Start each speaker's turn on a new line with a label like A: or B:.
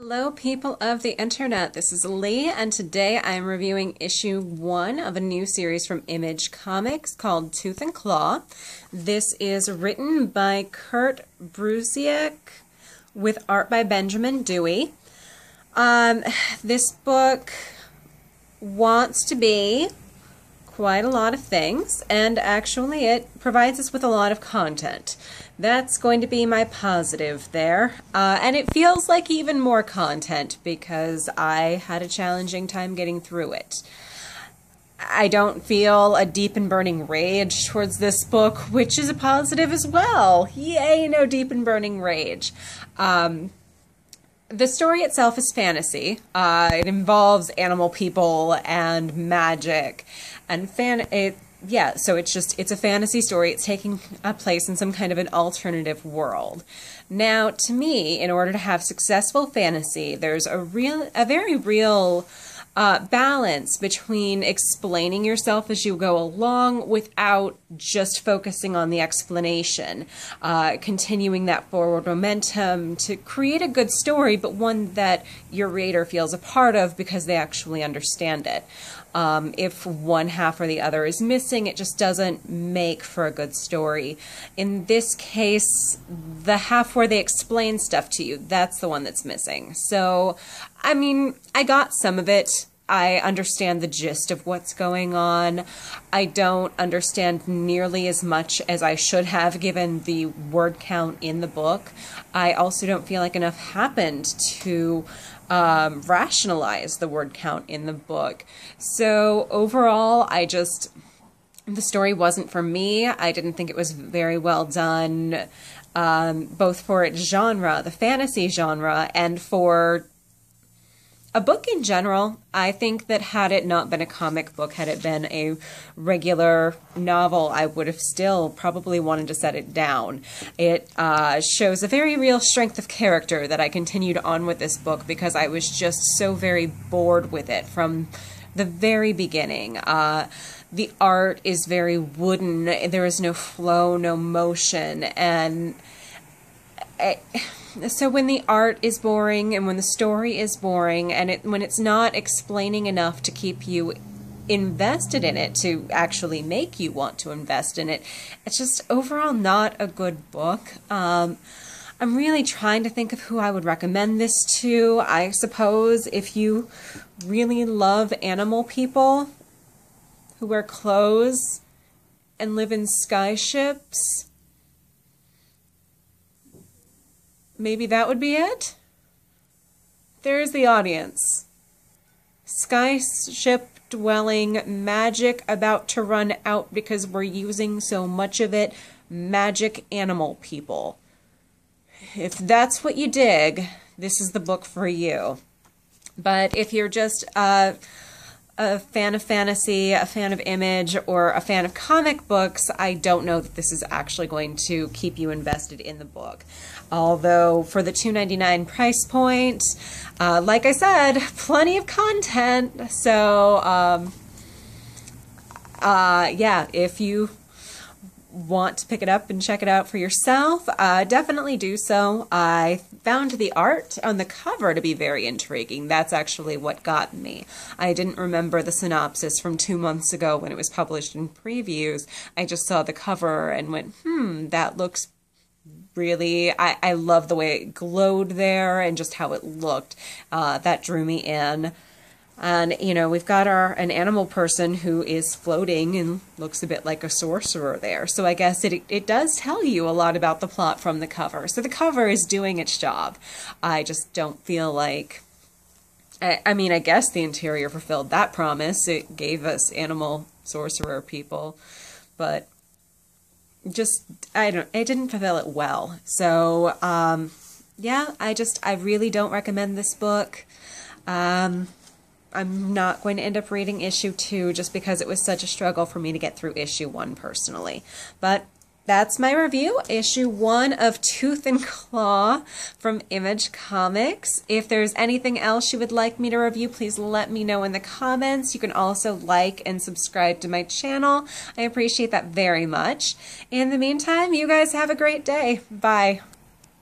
A: Hello people of the internet, this is Lee and today I am reviewing issue 1 of a new series from Image Comics called Tooth and Claw. This is written by Kurt Busiek with art by Benjamin Dewey. This book wants to be quite a lot of things, and actually it provides us with a lot of content. That's going to be my positive there. And it feels like even more content because I had a challenging time getting through it. I don't feel a deep and burning rage towards this book, which is a positive as well. Yay, no deep and burning rage. The story itself is fantasy. It involves animal people and magic and so it's a fantasy story. It's taking a place in some kind of an alternative world. Now, to me, in order to have successful fantasy, there's a very real balance between explaining yourself as you go along without just focusing on the explanation, continuing that forward momentum to create a good story, but one that your reader feels a part of because they actually understand it. If one half or the other is missing, it just doesn't make for a good story. In this case, the half where they explain stuff to you, that's the one that's missing. So, I mean, I got some of it. I understand the gist of what's going on. I don't understand nearly as much as I should have given the word count in the book. I also don't feel like enough happened to rationalize the word count in the book. So overall, the story wasn't for me. I didn't think it was very well done, both for its genre, the fantasy genre, and for a book in general. I think that had it not been a comic book, had it been a regular novel, I would have still probably wanted to set it down. It shows a very real strength of character that I continued on with this book because I was just so very bored with it from the very beginning. The art is very wooden. There is no flow, no motion, and so when the art is boring and when the story is boring and when it's not explaining enough to keep you invested in it, to actually make you want to invest in it, it's just overall not a good book. I'm really trying to think of who I would recommend this to. I suppose if you really love animal people who wear clothes and live in skyships, maybe that would be it? There's the audience. Skyship dwelling, magic about to run out because we're using so much of it, magic animal people. If that's what you dig, this is the book for you. But if you're just a fan of fantasy, a fan of Image, or a fan of comic books, I don't know that this is actually going to keep you invested in the book. Although for the $2.99 price point, like I said, plenty of content. So, yeah, if you want to pick it up and check it out for yourself, definitely do so. I found the art on the cover to be very intriguing. That's actually what got me. I didn't remember the synopsis from 2 months ago when it was published in previews. I just saw the cover and went, that looks really, I love the way it glowed there and just how it looked. That drew me in. And, you know, we've got an animal person who is floating and looks a bit like a sorcerer there. So I guess it does tell you a lot about the plot from the cover. So the cover is doing its job. I just don't feel like, I mean, I guess the interior fulfilled that promise. It gave us animal sorcerer people, but just, I didn't fulfill it well. So, yeah, I really don't recommend this book. I'm not going to end up reading issue 2 just because it was such a struggle for me to get through issue 1 personally. But that's my review, issue 1 of Tooth and Claw from Image Comics. If there's anything else you would like me to review, please let me know in the comments. You can also like and subscribe to my channel. I appreciate that very much. In the meantime, you guys have a great day. Bye.